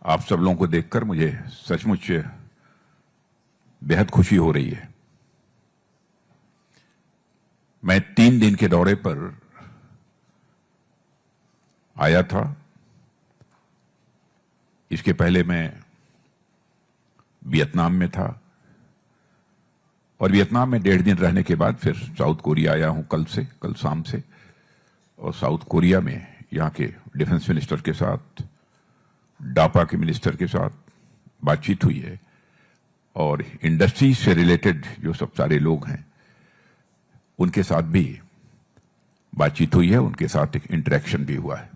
आप सब लोगों को देखकर मुझे सचमुच बेहद खुशी हो रही है। मैं 3 दिन के दौरे पर आया था। इसके पहले मैं वियतनाम में था और वियतनाम में 1.5 दिन रहने के बाद फिर साउथ कोरिया आया हूं कल शाम से। और साउथ कोरिया में यहां के डिफेंस मिनिस्टर के साथ, डापा के मिनिस्टर के साथ बातचीत हुई है और इंडस्ट्री से रिलेटेड जो सब सारे लोग हैं उनके साथ भी बातचीत हुई है, उनके साथ एक इंटरेक्शन भी हुआ है।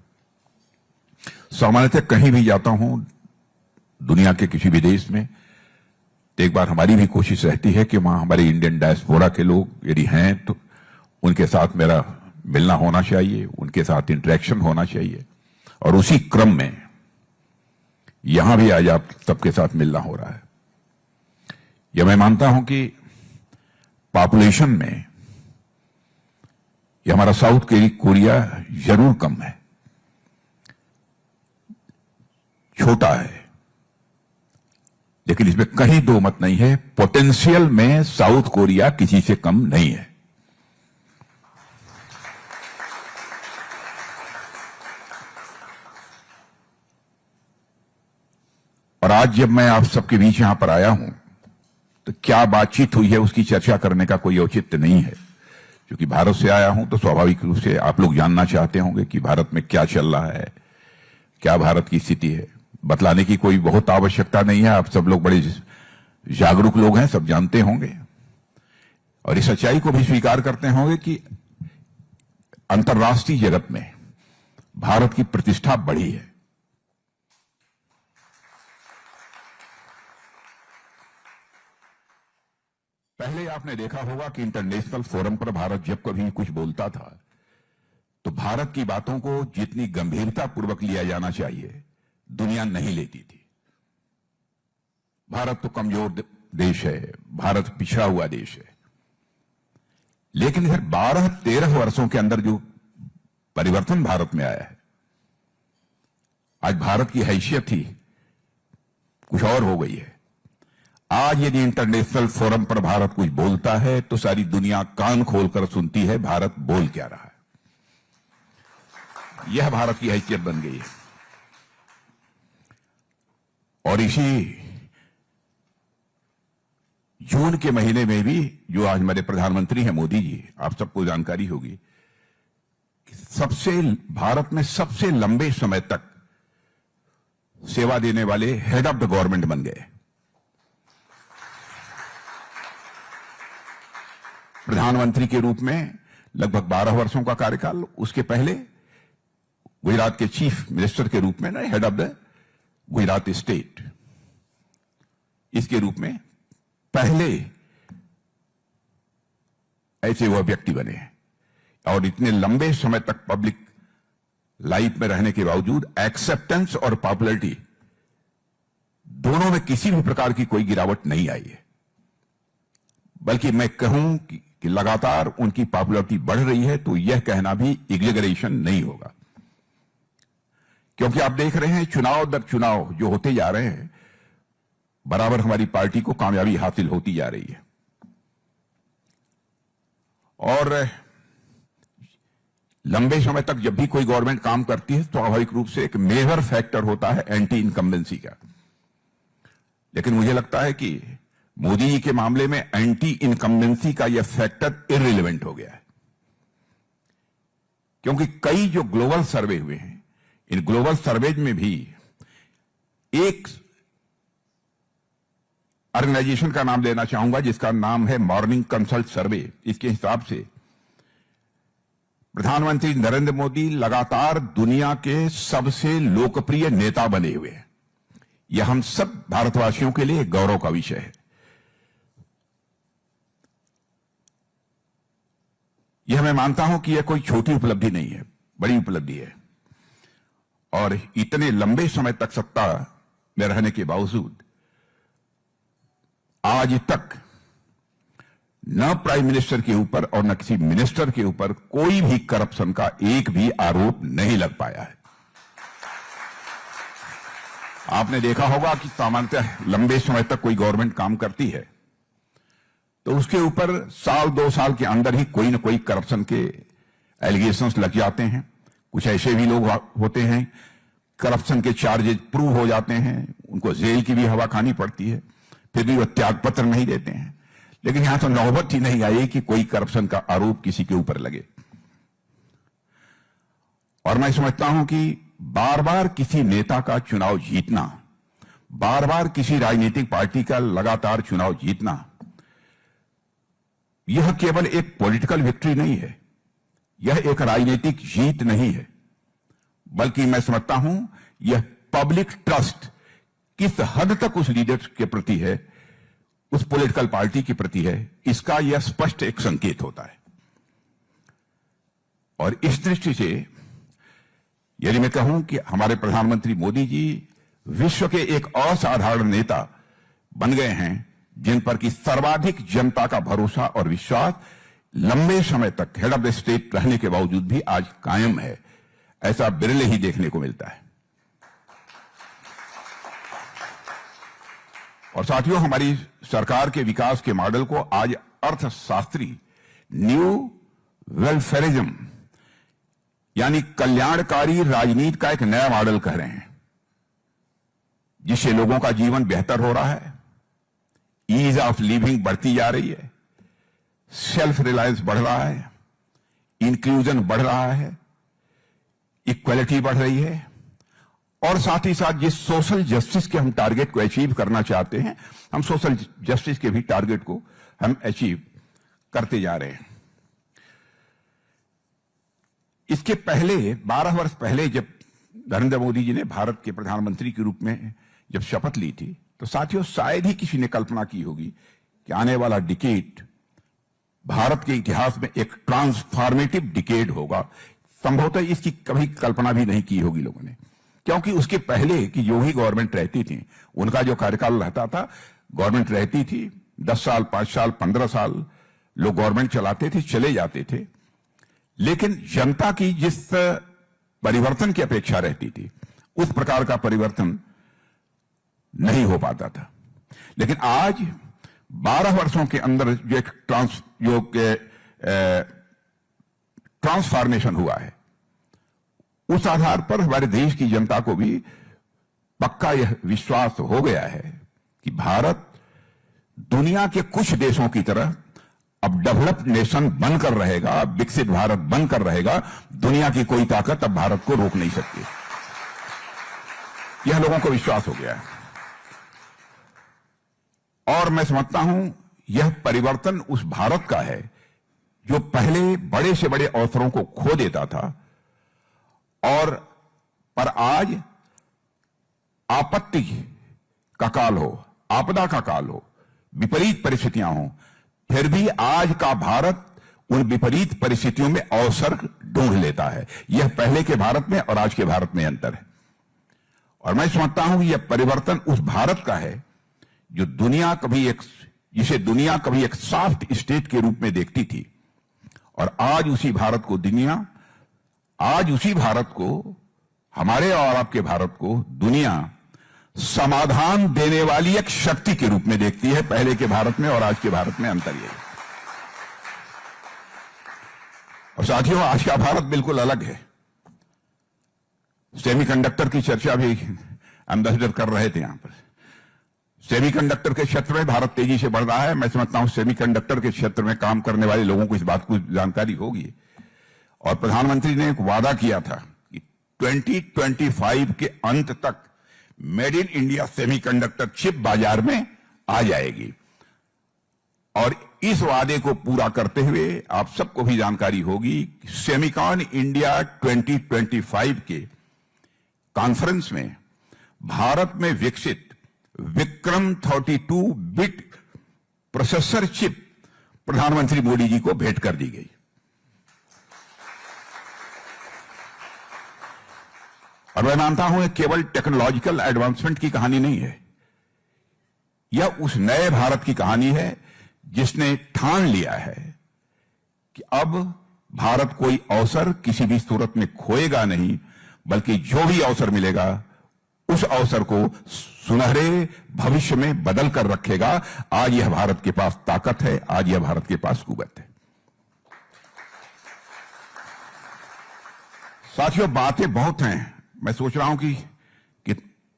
सामान्यतः कहीं भी जाता हूं दुनिया के किसी भी देश में, तो एक बार हमारी भी कोशिश रहती है कि वहां हमारे इंडियन डायस्पोरा के लोग यदि हैं तो उनके साथ मेरा मिलना होना चाहिए, उनके साथ इंटरेक्शन होना चाहिए। और उसी क्रम में यहां भी आज आप सबके साथ मिलना हो रहा है। यह मैं मानता हूं कि पॉपुलेशन में यह हमारा साउथ कोरिया जरूर कम है, छोटा है, लेकिन इसमें कहीं दो मत नहीं है, पोटेंशियल में साउथ कोरिया किसी से कम नहीं है। और आज जब मैं आप सबके बीच यहां पर आया हूं तो क्या बातचीत हुई है उसकी चर्चा करने का कोई औचित्य नहीं है। क्योंकि भारत से आया हूं तो स्वाभाविक रूप से आप लोग जानना चाहते होंगे कि भारत में क्या चल रहा है, क्या भारत की स्थिति है। बतलाने की कोई बहुत आवश्यकता नहीं है, आप सब लोग बड़े जागरूक लोग हैं, सब जानते होंगे और इस सच्चाई को भी स्वीकार करते होंगे कि अंतर्राष्ट्रीय जगत में भारत की प्रतिष्ठा बढ़ी है। पहले आपने देखा होगा कि इंटरनेशनल फोरम पर भारत जब कभी कुछ बोलता था तो भारत की बातों को जितनी गंभीरता पूर्वक लिया जाना चाहिए दुनिया नहीं लेती थी। भारत तो कमजोर देश है, भारत पिछड़ा हुआ देश है। लेकिन फिर 12-13 वर्षों के अंदर जो परिवर्तन भारत में आया है, आज भारत की हैसियत ही कुछ और हो गई है। आज यदि इंटरनेशनल फोरम पर भारत कुछ बोलता है तो सारी दुनिया कान खोलकर सुनती है भारत बोल क्या रहा है। यह भारत की हैसियत बन गई है। और इसी जून के महीने में भी जो आज हमारे प्रधानमंत्री हैं मोदी जी, आप सबको जानकारी होगी, भारत में सबसे लंबे समय तक सेवा देने वाले हेड ऑफ द गवर्नमेंट बन गए। प्रधानमंत्री के रूप में लगभग 12 वर्षों का कार्यकाल, उसके पहले गुजरात के चीफ मिनिस्टर के रूप में ना, head of the Gujarat state, इसके रूप में पहले ऐसे वह व्यक्ति बने हैं। और इतने लंबे समय तक पब्लिक लाइफ में रहने के बावजूद एक्सेप्टेंस और पॉपुलैरिटी दोनों में किसी भी प्रकार की कोई गिरावट नहीं आई है। बल्कि मैं कहूं कि लगातार उनकी पॉपुलैरिटी बढ़ रही है, तो यह कहना भी एग्जेगरेशन नहीं होगा। क्योंकि आप देख रहे हैं चुनाव दर चुनाव जो होते जा रहे हैं, बराबर हमारी पार्टी को कामयाबी हासिल होती जा रही है। और लंबे समय तक जब भी कोई गवर्नमेंट काम करती है, स्वाभाविक रूप से एक मेजर फैक्टर होता है एंटी इनकम्बेंसी का। लेकिन मुझे लगता है कि मोदी जी के मामले में एंटी इनकम्बेंसी का यह फैक्टर इररिलेवेंट हो गया है। क्योंकि कई जो ग्लोबल सर्वे हुए हैं, इन ग्लोबल सर्वेज में भी एक ऑर्गेनाइजेशन का नाम लेना चाहूंगा जिसका नाम है मॉर्निंग कंसल्ट सर्वे। इसके हिसाब से प्रधानमंत्री नरेंद्र मोदी लगातार दुनिया के सबसे लोकप्रिय नेता बने हुए हैं। यह हम सब भारतवासियों के लिए गौरव का विषय है। यह मैं मानता हूं कि यह कोई छोटी उपलब्धि नहीं है, बड़ी उपलब्धि है। और इतने लंबे समय तक सत्ता में रहने के बावजूद आज तक न प्राइम मिनिस्टर के ऊपर और न किसी मिनिस्टर के ऊपर कोई भी करप्शन का एक भी आरोप नहीं लग पाया है। आपने देखा होगा कि सामान्यतः लंबे समय तक कोई गवर्नमेंट काम करती है तो उसके ऊपर साल 2 साल के अंदर ही कोई न कोई करप्शन के एलिगेशंस लग जाते हैं। कुछ ऐसे भी लोग होते हैं करप्शन के चार्जेस प्रूव हो जाते हैं, उनको जेल की भी हवा खानी पड़ती है, फिर भी वो त्यागपत्र नहीं देते हैं। लेकिन यहां तो नौबत ही नहीं आई कि कोई करप्शन का आरोप किसी के ऊपर लगे। और मैं समझता हूं कि बार बार किसी नेता का चुनाव जीतना, बार बार किसी राजनीतिक पार्टी का लगातार चुनाव जीतना, यह केवल एक पॉलिटिकल विक्ट्री नहीं है, यह एक राजनीतिक जीत नहीं है, बल्कि मैं समझता हूं यह पब्लिक ट्रस्ट किस हद तक उस लीडर के प्रति है, उस पॉलिटिकल पार्टी के प्रति है, इसका यह स्पष्ट एक संकेत होता है। और इस दृष्टि से यदि मैं कहूं कि हमारे प्रधानमंत्री मोदी जी विश्व के एक असाधारण नेता बन गए हैं, जिन पर कि सर्वाधिक जनता का भरोसा और विश्वास लंबे समय तक हेड ऑफ द स्टेट रहने के बावजूद भी आज कायम है, ऐसा बिरले ही देखने को मिलता है। और साथियों, हमारी सरकार के विकास के मॉडल को आज अर्थशास्त्री न्यू वेलफेयरिज्म यानी कल्याणकारी राजनीति का एक नया मॉडल कह रहे हैं, जिससे लोगों का जीवन बेहतर हो रहा है, ईज ऑफ लिविंग बढ़ती जा रही है, सेल्फ रिलायंस बढ़ रहा है, इंक्लूजन बढ़ रहा है, इक्वलिटी बढ़ रही है, और साथ ही साथ जिस सोशल जस्टिस के हम टारगेट को अचीव करना चाहते हैं, हम सोशल जस्टिस के भी टारगेट को हम अचीव करते जा रहे हैं। इसके पहले 12 वर्ष पहले जब नरेंद्र मोदी जी ने भारत के प्रधानमंत्री के रूप में जब शपथ ली थी, तो साथियों शायद ही किसी ने कल्पना की होगी कि आने वाला डिकेड भारत के इतिहास में एक ट्रांसफॉर्मेटिव डिकेड होगा। संभवतः इसकी कभी कल्पना भी नहीं की होगी लोगों ने, क्योंकि उसके पहले की जो ही गवर्नमेंट रहती थी, उनका जो कार्यकाल रहता था, गवर्नमेंट रहती थी 10 साल 5 साल 15 साल लोग गवर्नमेंट चलाते थे, चले जाते थे, लेकिन जनता की जिस परिवर्तन की अपेक्षा रहती थी उस प्रकार का परिवर्तन नहीं हो पाता था। लेकिन आज 12 वर्षों के अंदर जो एक ट्रांसफॉर्मेशन हुआ है, उस आधार पर हमारे देश की जनता को भी पक्का यह विश्वास हो गया है कि भारत दुनिया के कुछ देशों की तरह अब डेवलप्ड नेशन बनकर रहेगा, विकसित भारत बनकर रहेगा। दुनिया की कोई ताकत अब भारत को रोक नहीं सकती, यह लोगों को विश्वास हो गया है। और मैं समझता हूं यह परिवर्तन उस भारत का है जो पहले बड़े से बड़े अवसरों को खो देता था, और पर आज आपत्ति का काल हो, आपदा का काल हो, विपरीत परिस्थितियां हो, फिर भी आज का भारत उन विपरीत परिस्थितियों में अवसर ढूंढ लेता है। यह पहले के भारत में और आज के भारत में अंतर है। और मैं समझता हूं कि यह परिवर्तन उस भारत का है जो जिसे दुनिया कभी एक सॉफ्ट स्टेट के रूप में देखती थी, और आज उसी भारत को हमारे और आपके भारत को दुनिया समाधान देने वाली एक शक्ति के रूप में देखती है। पहले के भारत में और आज के भारत में अंतर यह है। और साथियों, आज का भारत बिल्कुल अलग है। सेमीकंडक्टर की चर्चा भी एम्बेसडर कर रहे थे यहां पर। सेमीकंडक्टर के क्षेत्र में भारत तेजी से बढ़ रहा है। मैं समझता हूं सेमीकंडक्टर के क्षेत्र में काम करने वाले लोगों को इस बात की जानकारी होगी, और प्रधानमंत्री ने एक वादा किया था कि 2025 के अंत तक made in India semiconductor chip बाजार में आ जाएगी। और इस वादे को पूरा करते हुए आप सबको भी जानकारी होगी कि सेमिकॉन इंडिया 2025 के कॉन्फ्रेंस में भारत में विकसित विक्रम 32 बिट प्रोसेसर चिप प्रधानमंत्री मोदी जी को भेंट कर दी गई। और मैं मानता हूं केवल टेक्नोलॉजिकल एडवांसमेंट की कहानी नहीं है, यह उस नए भारत की कहानी है जिसने ठान लिया है कि अब भारत कोई अवसर किसी भी सूरत में खोएगा नहीं, बल्कि जो भी अवसर मिलेगा उस अवसर को सुनहरे भविष्य में बदल कर रखेगा। आज यह भारत के पास ताकत है, आज यह भारत के पास कुवत है। साथियों, बातें बहुत हैं। मैं सोच रहा हूं कि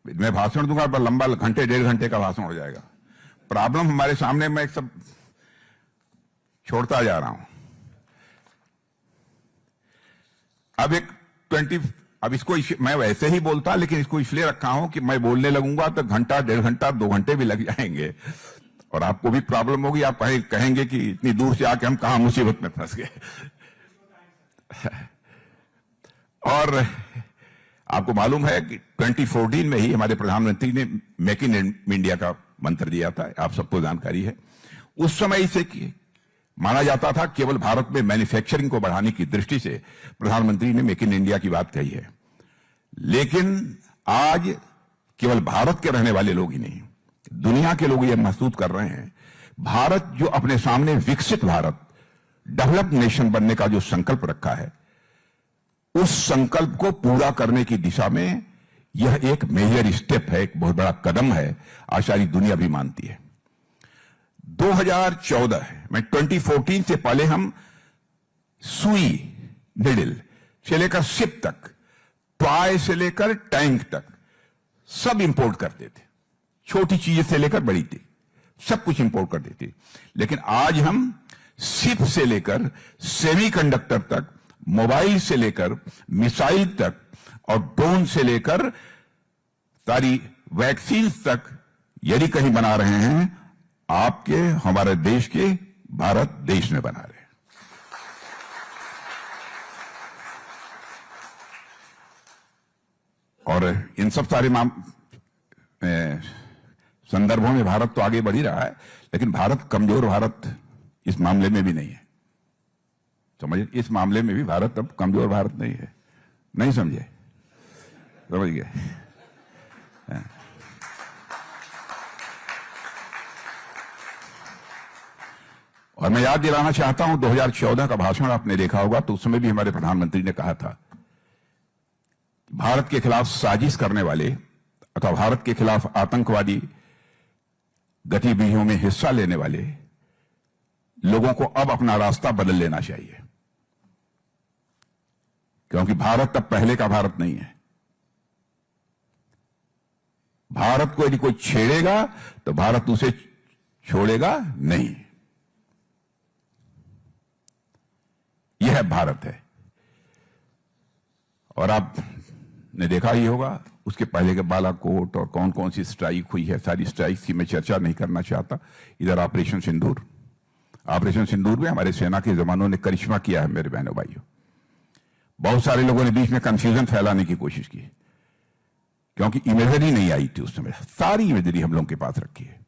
मैं भाषण दूंगा पर लंबा घंटे 1.5 घंटे का भाषण हो जाएगा। प्रॉब्लम हमारे सामने, मैं सब छोड़ता जा रहा हूं। अब इसको मैं वैसे ही बोलता, लेकिन इसको इसलिए रखा हूं कि मैं बोलने लगूंगा तो घंटा 1.5 घंटा 2 घंटे भी लग जाएंगे और आपको भी प्रॉब्लम होगी। आप कहेंगे कि इतनी दूर से आके हम कहां मुसीबत में फंस गए। और आपको मालूम है कि 2014 में ही हमारे प्रधानमंत्री ने मेक इन इंडिया का मंत्र दिया था, आप सबको जानकारी है। उस समय इसे माना जाता था केवल भारत में मैन्युफैक्चरिंग को बढ़ाने की दृष्टि से प्रधानमंत्री ने मेक इन इंडिया की बात कही है। लेकिन आज केवल भारत के रहने वाले लोग ही नहीं, दुनिया के लोग यह महसूस कर रहे हैं, भारत जो अपने सामने विकसित भारत, डेवलप्ड नेशन बनने का जो संकल्प रखा है, उस संकल्प को पूरा करने की दिशा में यह एक मेजर स्टेप है, एक बहुत बड़ा कदम है। आसारी दुनिया भी मानती है। 2014 में 2014 से पहले हम सुई निडल से लेकर शिप तक, टॉय से लेकर टैंक तक सब इंपोर्ट करते थे। छोटी चीजें से लेकर बड़ी थी, सब कुछ इंपोर्ट करते थे। लेकिन आज हम शिप से लेकर सेमीकंडक्टर तक, मोबाइल से लेकर मिसाइल तक और ड्रोन से लेकर सारी वैक्सीन तक यदि कहीं बना रहे हैं, आपके हमारे देश के भारत देश में बना रहे हैं। और इन सब सारे संदर्भों में भारत तो आगे बढ़ ही रहा है, लेकिन भारत कमजोर भारत इस मामले में भी नहीं है। समझिए, इस मामले में भी भारत अब कमजोर भारत नहीं है। नहीं समझे? समझ गए? और मैं याद दिलाना चाहता हूं, 2014 का भाषण आपने देखा होगा, तो उस समय भी हमारे प्रधानमंत्री ने कहा था, भारत के खिलाफ साजिश करने वाले अथवा भारत के खिलाफ आतंकवादी गतिविधियों में हिस्सा लेने वाले लोगों को अब अपना रास्ता बदल लेना चाहिए, क्योंकि भारत अब पहले का भारत नहीं है। भारत को यदि कोई छेड़ेगा तो भारत उसे छोड़ेगा नहीं। यह भारत है। और आपने देखा ही होगा उसके पहले के बालाकोट और कौन कौन सी स्ट्राइक हुई है, सारी स्ट्राइक की मैं चर्चा नहीं करना चाहता। इधर ऑपरेशन सिंदूर में हमारे सेना के जवानों ने करिश्मा किया है मेरे बहनों भाइयों। बहुत सारे लोगों ने बीच में कंफ्यूजन फैलाने की कोशिश की, क्योंकि इमेजरी नहीं आई थी उस समय। सारी इमेजरी हम लोगों के पास रखी है,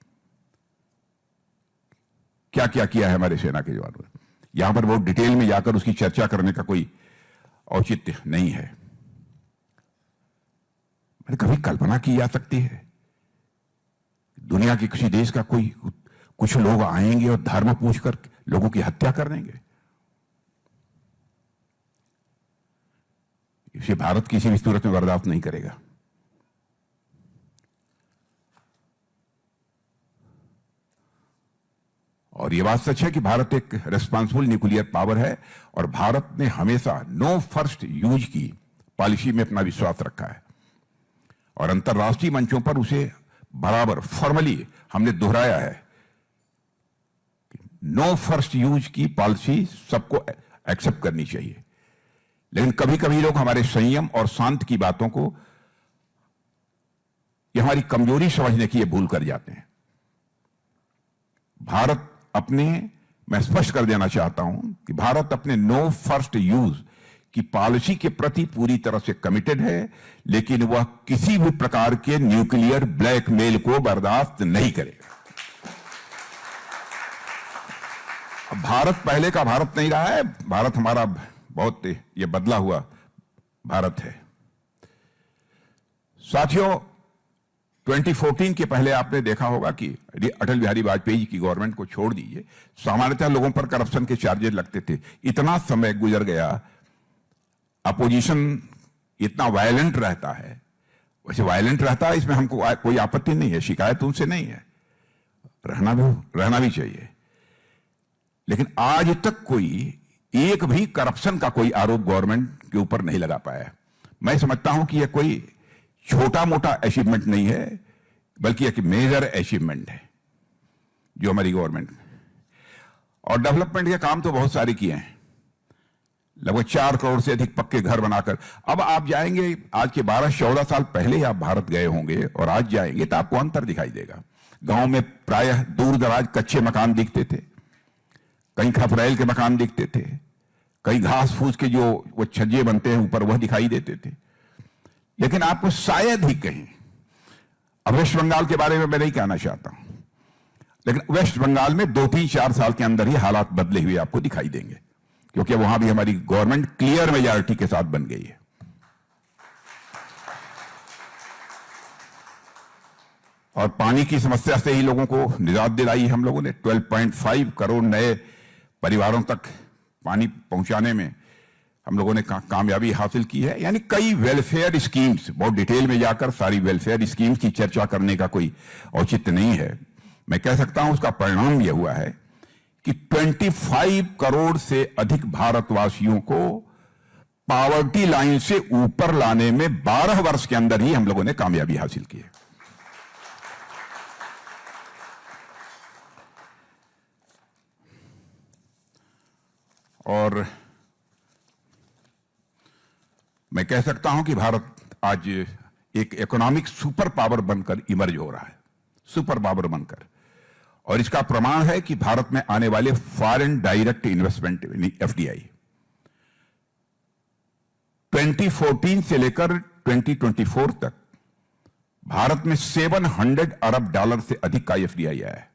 क्या क्या किया है हमारे सेना के जवानों ने। यहां पर बहुत डिटेल में जाकर उसकी चर्चा करने का कोई औचित्य नहीं है। मैंने कभी कल्पना की जा सकती है दुनिया के किसी देश का कुछ लोग आएंगे और धर्म पूछकर लोगों की हत्या कर देंगे? इसे भारत किसी भी सूरत में बर्दाश्त नहीं करेगा। और यह बात सच है कि भारत एक रिस्पांसिबल न्यूक्लियर पावर है और भारत ने हमेशा नो फर्स्ट यूज की पॉलिसी में अपना विश्वास रखा है और अंतर्राष्ट्रीय मंचों पर उसे बराबर फॉर्मली हमने दोहराया है। नो फर्स्ट यूज की पॉलिसी सबको एक्सेप्ट करनी चाहिए, लेकिन कभी कभी लोग हमारे संयम और शांत की बातों को ये हमारी कमजोरी समझने की ये भूल कर जाते हैं। भारत मैं स्पष्ट कर देना चाहता हूं कि भारत अपने नो फर्स्ट यूज की पॉलिसी के प्रति पूरी तरह से कमिटेड है, लेकिन वह किसी भी प्रकार के न्यूक्लियर ब्लैकमेल को बर्दाश्त नहीं करेगा। अब भारत पहले का भारत नहीं रहा है। भारत हमारा बहुत ये बदला हुआ भारत है। साथियों, 2014 के पहले आपने देखा होगा कि अटल बिहारी वाजपेयी जी की गवर्नमेंट को छोड़ दीजिए, सामान्यतः लोगों पर करप्शन के चार्जेस लगते थे। इतना समय गुजर गया, अपोजिशन इतना वायलेंट रहता है, वैसे वायलेंट रहता है, इसमें हमको कोई आपत्ति नहीं है, शिकायत उनसे नहीं है, रहना भी चाहिए। लेकिन आज तक कोई एक भी करप्शन का कोई आरोप गवर्नमेंट के ऊपर नहीं लगा पाया। मैं समझता हूं कि यह कोई छोटा मोटा अचीवमेंट नहीं है, बल्कि एक मेजर अचीवमेंट है जो हमारी गवर्नमेंट। और डेवलपमेंट के काम तो बहुत सारे किए हैं, लगभग 4 करोड़ से अधिक पक्के घर बनाकर। अब आप जाएंगे, आज के 12-14 साल पहले आप भारत गए होंगे और आज जाएंगे तो आपको अंतर दिखाई देगा। गांव में प्रायः दूर दराज कच्चे मकान दिखते थे, कहीं खपरेल के मकान दिखते थे, कहीं घास फूस के जो वो छज्जे बनते हैं ऊपर वह दिखाई देते थे। लेकिन आपको शायद ही कहीं, अब वेस्ट बंगाल के बारे में मैं नहीं कहना चाहता हूं, लेकिन वेस्ट बंगाल में 2-3-4 साल के अंदर ही हालात बदले हुए आपको दिखाई देंगे, क्योंकि वहां भी हमारी गवर्नमेंट क्लियर मेजॉरिटी के साथ बन गई है। और पानी की समस्या से ही लोगों को निजात दिलाई हम लोगों ने। 12.5 करोड़ नए परिवारों तक पानी पहुंचाने में हम लोगों ने कामयाबी हासिल की है। यानी कई वेलफेयर स्कीम्स, बहुत डिटेल में जाकर सारी वेलफेयर स्कीम्स की चर्चा करने का कोई औचित्य नहीं है। मैं कह सकता हूं उसका परिणाम यह हुआ है कि 25 करोड़ से अधिक भारतवासियों को पॉवर्टी लाइन से ऊपर लाने में 12 वर्ष के अंदर ही हम लोगों ने कामयाबी हासिल की है। और मैं कह सकता हूं कि भारत आज एक इकोनॉमिक सुपर पावर बनकर इमर्ज हो रहा है, सुपर पावर बनकर। और इसका प्रमाण है कि भारत में आने वाले फॉरेन डायरेक्ट इन्वेस्टमेंट एफडीआई 2014 से लेकर 2024 तक भारत में $700 अरब से अधिक का एफडीआई आया है।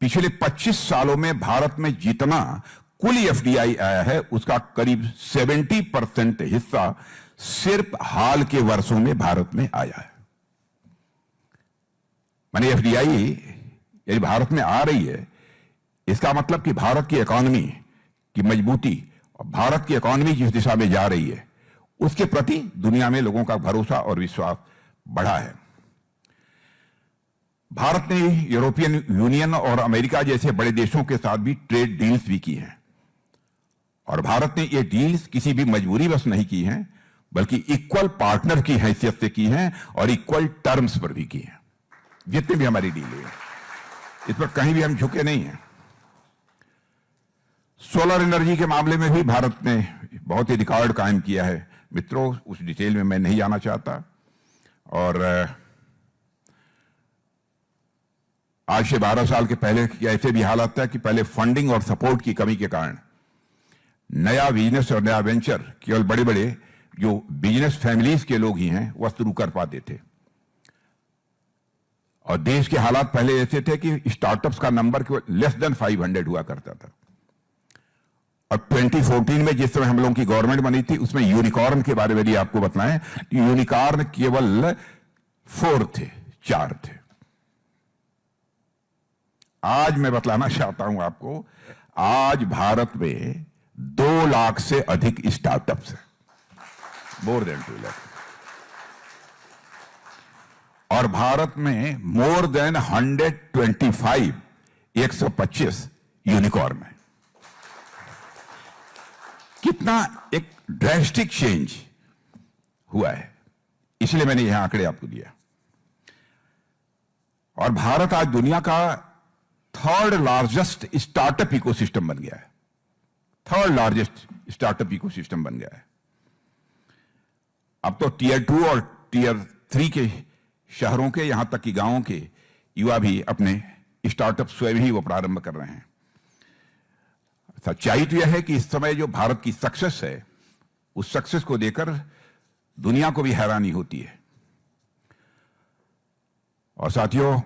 पिछले 25 सालों में भारत में जितना कुल एफडीआई आया है उसका करीब 70% हिस्सा सिर्फ हाल के वर्षों में भारत में आया है। माने एफडीआई यदि भारत में आ रही है, इसका मतलब कि भारत की इकोनॉमी की मजबूती और भारत की इकोनॉमी जिस दिशा में जा रही है उसके प्रति दुनिया में लोगों का भरोसा और विश्वास बढ़ा है। भारत ने यूरोपियन यूनियन और अमेरिका जैसे बड़े देशों के साथ भी ट्रेड डील्स भी की हैं। और भारत ने ये डील्स किसी भी मजबूरी बस नहीं की हैं, बल्कि इक्वल पार्टनर की हैसियत से की हैं और इक्वल टर्म्स पर भी की हैं। जितनी भी हमारी डील है इस पर कहीं भी हम झुके नहीं हैं। सोलर एनर्जी के मामले में भी भारत ने बहुत ही रिकॉर्ड कायम किया है। मित्रों, उस डिटेल में मैं नहीं जाना चाहता। और आज से 12 साल के पहले ऐसे भी हालात था कि पहले फंडिंग और सपोर्ट की कमी के कारण नया बिजनेस और नया वेंचर केवल बड़े बड़े जो बिजनेस फैमिलीज के लोग ही हैं वह शुरू कर पाते थे। और देश के हालात पहले ऐसे थे कि स्टार्टअप्स का नंबर केवल लेस देन 500 हुआ करता था। और 2014 में जिस समय हम लोगों की गवर्नमेंट बनी थी उसमें यूनिकॉर्न के बारे में भी आपको बताएं, यूनिकॉर्न केवल 4 थे। आज मैं बतलाना चाहता हूं आपको, आज भारत में 2 लाख से अधिक स्टार्टअप्स हैं, मोर देन 2 लाख। और भारत में मोर देन 125 यूनिकॉर्न है। कितना एक ड्रास्टिक चेंज हुआ है, इसलिए मैंने यह आंकड़े आपको दिया। और भारत आज दुनिया का 3rd लार्जेस्ट स्टार्टअप इकोसिस्टम बन गया है। 3rd लार्जेस्ट स्टार्टअप इकोसिस्टम बन गया है। अब तो टियर 2 और टियर 3 के शहरों के, यहां तक कि गांवों के युवा भी अपने स्टार्टअप स्वयं ही वो प्रारंभ कर रहे हैं। सच्चाई तो यह है कि इस समय जो भारत की सक्सेस है उस सक्सेस को देखकर दुनिया को भी हैरानी होती है। और साथियों,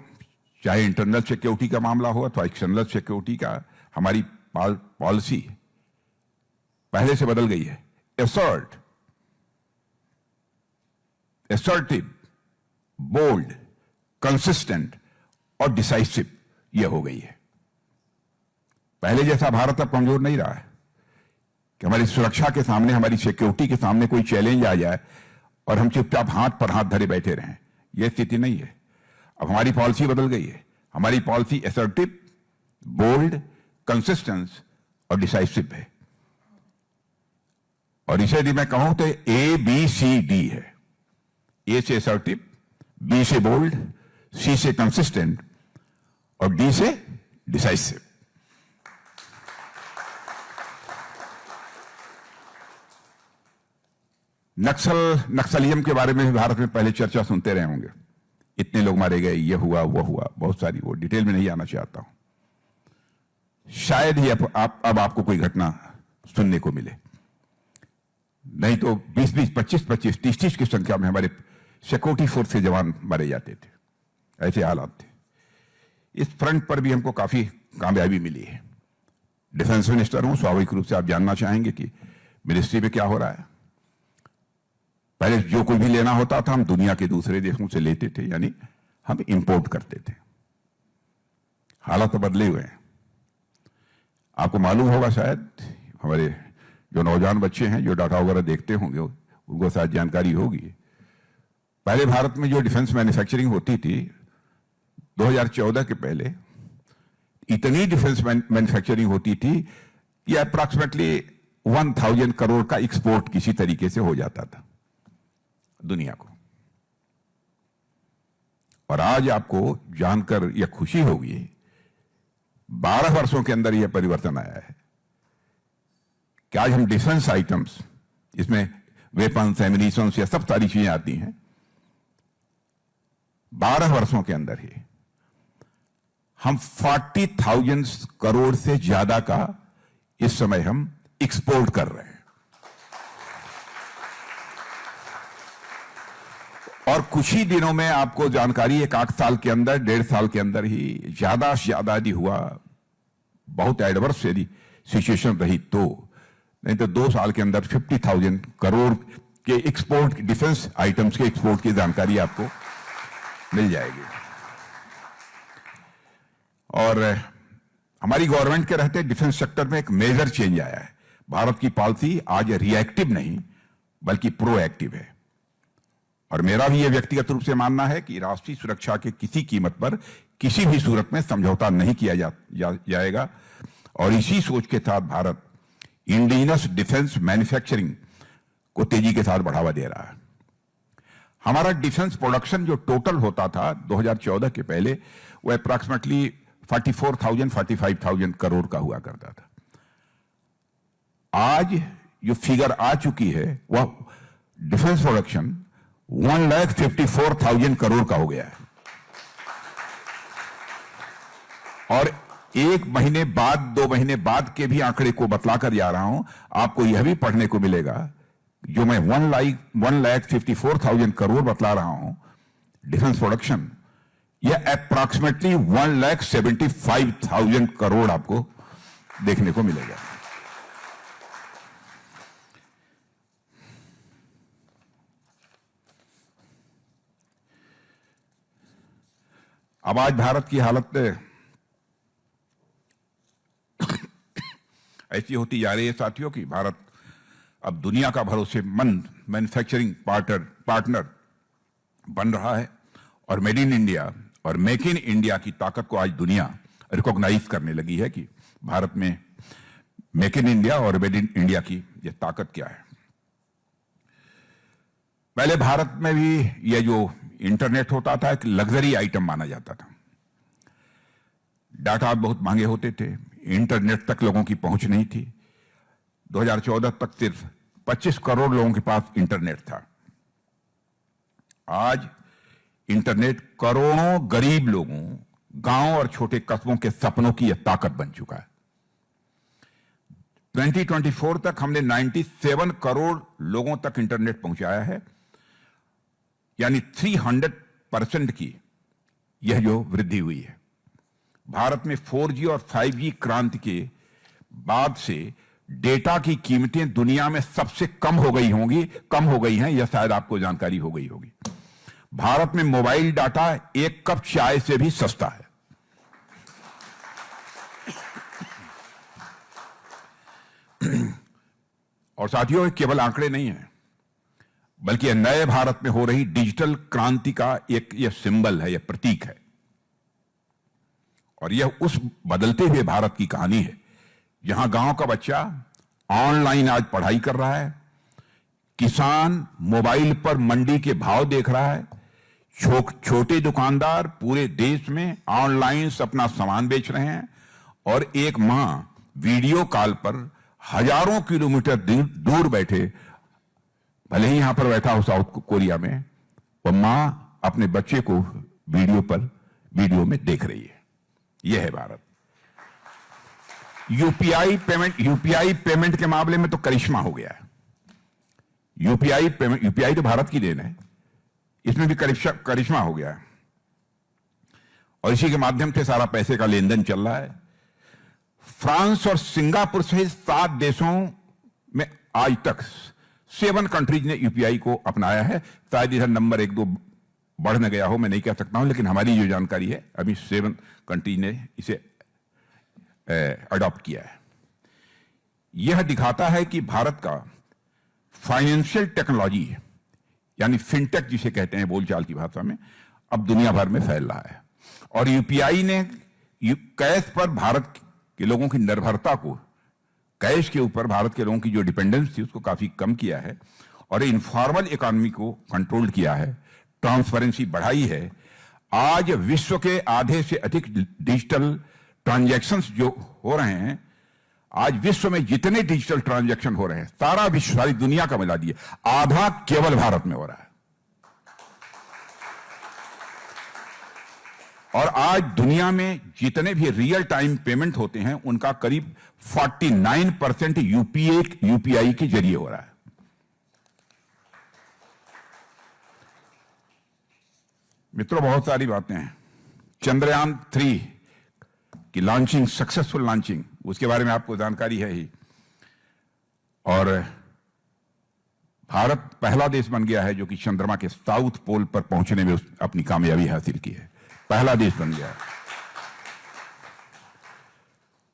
चाहे इंटरनल सिक्योरिटी का मामला हो अथवा एक्सटर्नल सिक्योरिटी का, हमारी पॉलिसी पहले से बदल गई है। असर्टिव, बोल्ड, कंसिस्टेंट और डिसाइसिव यह हो गई है। पहले जैसा भारत अब कमजोर नहीं रहा है कि हमारी सुरक्षा के सामने, हमारी सिक्योरिटी के सामने कोई चैलेंज आ जाए और हम चुपचाप हाथ पर हाथ धरे बैठे रहें, यह स्थिति नहीं है। अब हमारी पॉलिसी बदल गई है। हमारी पॉलिसी असर्टिव, बोल्ड, कंसिस्टेंस और डिसाइसिव है। और इसे यदि मैं कहूं तो ABCD है। A से असर्टिव, B से बोल्ड, C से कंसिस्टेंट और D से डिसाइसिव। नक्सलिज्म के बारे में भारत में पहले चर्चा सुनते रहे होंगे, इतने लोग मारे गए, ये हुआ वो हुआ, बहुत सारी, वो डिटेल में नहीं आना चाहता हूं। शायद ही अब आपको कोई घटना सुनने को मिले, नहीं तो 20-20, 25-25, 30-30 की संख्या में हमारे सिक्योरिटी फोर्स के जवान मारे जाते थे। ऐसे हालात थे। इस फ्रंट पर भी हमको काफी कामयाबी मिली है। डिफेंस मिनिस्टर हूं, स्वाभाविक रूप से आप जानना चाहेंगे कि मिनिस्ट्री में क्या हो रहा है। पहले जो कोई भी लेना होता था हम दुनिया के दूसरे देशों से लेते थे, यानी हम इंपोर्ट करते थे। हालात तो बदले हुए हैं। आपको मालूम होगा, शायद हमारे जो नौजवान बच्चे हैं जो डाटा वगैरह देखते होंगे उनको शायद जानकारी होगी। पहले भारत में जो डिफेंस मैन्युफैक्चरिंग होती थी 2014 के पहले, इतनी डिफेंस मैन्युफैक्चरिंग होती थी कि अप्रॉक्सीमेटली 1000 करोड़ का एक्सपोर्ट किसी तरीके से हो जाता था दुनिया को। और आज आपको जानकर यह खुशी होगी, 12 वर्षों के अंदर यह परिवर्तन आया है कि आज हम डिफेंस आइटम्स, इसमें वेपन्स, एमिनिशंस, ये सब सारी चीजें आती हैं, 12 वर्षों के अंदर ही हम 40,000 करोड़ से ज्यादा का इस समय हम एक्सपोर्ट कर रहे हैं। और कुछ ही दिनों में आपको जानकारी, 1-8 साल के अंदर, 1.5 साल के अंदर ही ज्यादा से ज्यादा यदि हुआ, बहुत एडवर्स यदि सिचुएशन रही तो, नहीं तो 2 साल के अंदर 50,000 करोड़ के एक्सपोर्ट, डिफेंस आइटम्स के एक्सपोर्ट की जानकारी आपको मिल जाएगी। और हमारी गवर्नमेंट के रहते डिफेंस सेक्टर में एक मेजर चेंज आया है। भारत की पॉलिसी आज रिएक्टिव नहीं बल्कि प्रोएक्टिव है। और मेरा भी यह व्यक्तिगत रूप से मानना है कि राष्ट्रीय सुरक्षा के किसी कीमत पर किसी भी सूरत में समझौता नहीं किया जाएगा। और इसी सोच के साथ भारत इंडिजिनस डिफेंस मैन्युफैक्चरिंग को तेजी के साथ बढ़ावा दे रहा है। हमारा डिफेंस प्रोडक्शन जो टोटल होता था 2014 के पहले, वो अप्रॉक्सीमेटली 44,000-45,000 करोड़ का हुआ करता था। आज जो फिगर आ चुकी है वह डिफेंस प्रोडक्शन 1,54,000 करोड़ का हो गया है। और 1 महीने बाद, 2 महीने बाद के भी आंकड़े को बतलाकर जा रहा हूं, आपको यह भी पढ़ने को मिलेगा, जो मैं 1,54,000 करोड़ बतला रहा हूं डिफेंस प्रोडक्शन, यह अप्रॉक्सीमेटली 1,75,000 करोड़ आपको देखने को मिलेगा। अब आज भारत की हालत ऐसी होती जा रही है साथियों कि भारत अब दुनिया का भरोसेमंद मैन्युफैक्चरिंग पार्टनर बन रहा है। और मेड इन इंडिया और मेक इन इंडिया की ताकत को आज दुनिया रिकॉग्नाइज करने लगी है कि भारत में मेक इन इंडिया और मेड इन इंडिया की यह ताकत क्या है। पहले भारत में भी यह जो इंटरनेट होता था एक लग्जरी आइटम माना जाता था। डाटा बहुत महंगे होते थे, इंटरनेट तक लोगों की पहुंच नहीं थी। 2014 तक सिर्फ 25 करोड़ लोगों के पास इंटरनेट था। आज इंटरनेट करोड़ों गरीब लोगों, गांव और छोटे कस्बों के सपनों की यह ताकत बन चुका है। 2024 तक हमने 97 करोड़ लोगों तक इंटरनेट पहुंचाया है, यानी 300% की यह जो वृद्धि हुई है। भारत में 4G और 5G क्रांति के बाद से डेटा की कीमतें दुनिया में सबसे कम हो गई हैं, यह शायद आपको जानकारी हो गई होगी। भारत में मोबाइल डाटा 1 कप चाय से भी सस्ता है। और साथियों, केवल आंकड़े नहीं हैं, बल्कि यह नए भारत में हो रही डिजिटल क्रांति का एक यह सिंबल है, यह प्रतीक है। और यह उस बदलते हुए भारत की कहानी है जहां गांव का बच्चा ऑनलाइन आज पढ़ाई कर रहा है, किसान मोबाइल पर मंडी के भाव देख रहा है, छोटे दुकानदार पूरे देश में ऑनलाइन से अपना सामान बेच रहे हैं, और एक मां वीडियो कॉल पर हजारों किलोमीटर दूर बैठे, भले ही यहां पर बैठा हो साउथ कोरिया में, वह मां अपने बच्चे को वीडियो में देख रही है। यह है भारत। यूपीआई पेमेंट के मामले में तो करिश्मा हो गया है। यूपीआई तो भारत की देन है, इसमें भी करिश्मा हो गया है, और इसी के माध्यम से सारा पैसे का लेन देन चल रहा है। फ्रांस और सिंगापुर सहित 7 देशों में आज तक 7 कंट्रीज ने यूपीआई को अपनाया है। शायद इधर नंबर 1-2 बढ़ न गया हो, मैं नहीं कह सकता हूं, लेकिन हमारी जो जानकारी है अभी 7 कंट्रीज ने इसे अडॉप्ट किया है। यह दिखाता है कि भारत का फाइनेंशियल टेक्नोलॉजी, यानी फिनटेक जिसे कहते हैं बोलचाल की भाषा में, अब दुनिया भर में फैल रहा है। और यूपीआई ने कैश पर भारत के लोगों की निर्भरता को, कैश के ऊपर भारत के लोगों की जो डिपेंडेंस थी उसको काफी कम किया है, और इनफॉर्मल इकोनॉमी को कंट्रोल किया है, ट्रांसपेरेंसी बढ़ाई है। आज विश्व के आधे से अधिक डिजिटल ट्रांजैक्शंस जो हो रहे हैं, आज विश्व में जितने डिजिटल ट्रांजैक्शन हो रहे हैं, सारा विश्व, सारी दुनिया का मिला दिए, आधा केवल भारत में हो रहा है। और आज दुनिया में जितने भी रियल टाइम पेमेंट होते हैं उनका करीब 49% यूपीआई के जरिए हो रहा है। मित्रों, बहुत सारी बातें हैं। चंद्रयान 3 की लॉन्चिंग, सक्सेसफुल लॉन्चिंग, उसके बारे में आपको जानकारी है ही। और भारत पहला देश बन गया है जो कि चंद्रमा के साउथ पोल पर पहुंचने में अपनी कामयाबी हासिल की है। पहला देश बन गया है।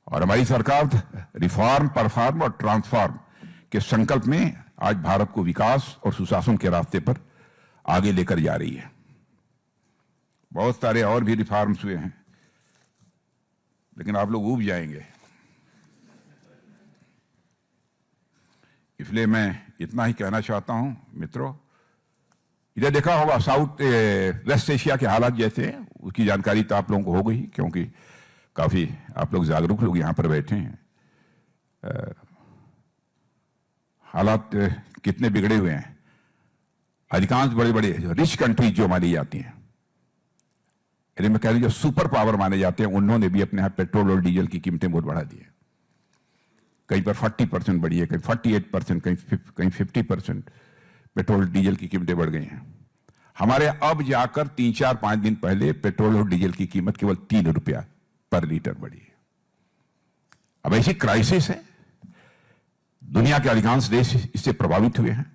और हमारी सरकार रिफॉर्म, परफॉर्म और ट्रांसफॉर्म के संकल्प में आज भारत को विकास और सुशासन के रास्ते पर आगे लेकर जा रही है। बहुत सारे और भी रिफॉर्म्स हुए हैं, लेकिन आप लोग ऊब जाएंगे, इसलिए मैं इतना ही कहना चाहता हूं। मित्रों, इधर देखा होगा साउथ वेस्ट एशिया के हालात जैसे हैं, उसकी जानकारी तो आप लोगों को हो गई, क्योंकि काफी आप लोग जागरूक लोग यहां पर बैठे हैं। हालात कितने बिगड़े हुए हैं। अधिकांश बड़े बड़े रिच कंट्रीज जो मानी जाती हैं, यदि मैं कह रही जो सुपर पावर माने जाते हैं, उन्होंने भी अपने यहां पेट्रोल और डीजल की कीमतें बहुत बढ़ा दी है। कहीं पर 40% बढ़ी है, कहीं 48%, कहीं 50% पेट्रोल डीजल की कीमतें बढ़ गई हैं। हमारे अब जाकर 3-4-5 दिन पहले पेट्रोल और डीजल की कीमत केवल 3 रुपया पर लीटर बढ़ी है। अब ऐसी क्राइसिस है, दुनिया के अधिकांश देश इससे प्रभावित हुए हैं,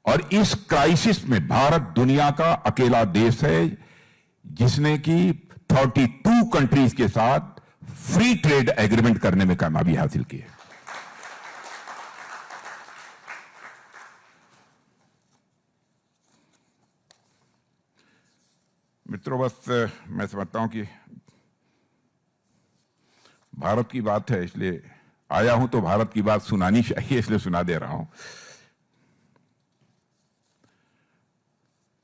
और इस क्राइसिस में भारत दुनिया का अकेला देश है जिसने कि 32 कंट्रीज के साथ फ्री ट्रेड एग्रीमेंट करने में कामयाबी हासिल की है। मित्रों, बस मैं समझता हूं कि भारत की बात है, इसलिए आया हूं तो भारत की बात सुनानी चाहिए, इसलिए सुना दे रहा हूं।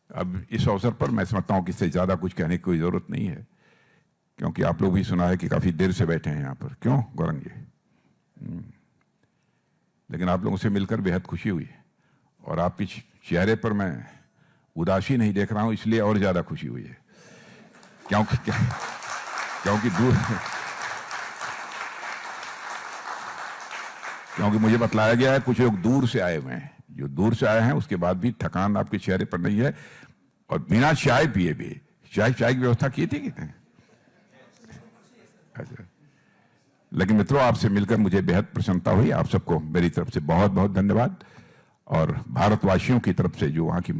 अब इस अवसर पर मैं समझता हूं कि इससे ज्यादा कुछ कहने की कोई जरूरत नहीं है, क्योंकि आप लोग भी सुना है कि काफी देर से बैठे हैं यहां पर। क्यों गौरंग जी? लेकिन आप लोगों से मिलकर बेहद खुशी हुई, और आपके चेहरे पर मैं उदासी नहीं देख रहा हूं, इसलिए और ज्यादा खुशी हुई है, क्योंकि मुझे बतलाया गया है कुछ लोग दूर से आए हुए हैं। जो दूर से आए हैं उसके बाद भी थकान आपके चेहरे पर नहीं है, और बिना चाय पिए भी चाय की व्यवस्था की थी कि नहीं? अच्छा। लेकिन मित्रों, आपसे मिलकर मुझे बेहद प्रसन्नता हुई। आप सबको मेरी तरफ से बहुत बहुत धन्यवाद, और भारतवासियों की तरफ से, जो वहां की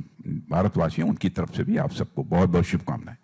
भारतवासी हैं उनकी तरफ से भी आप सबको बहुत बहुत शुभकामनाएं।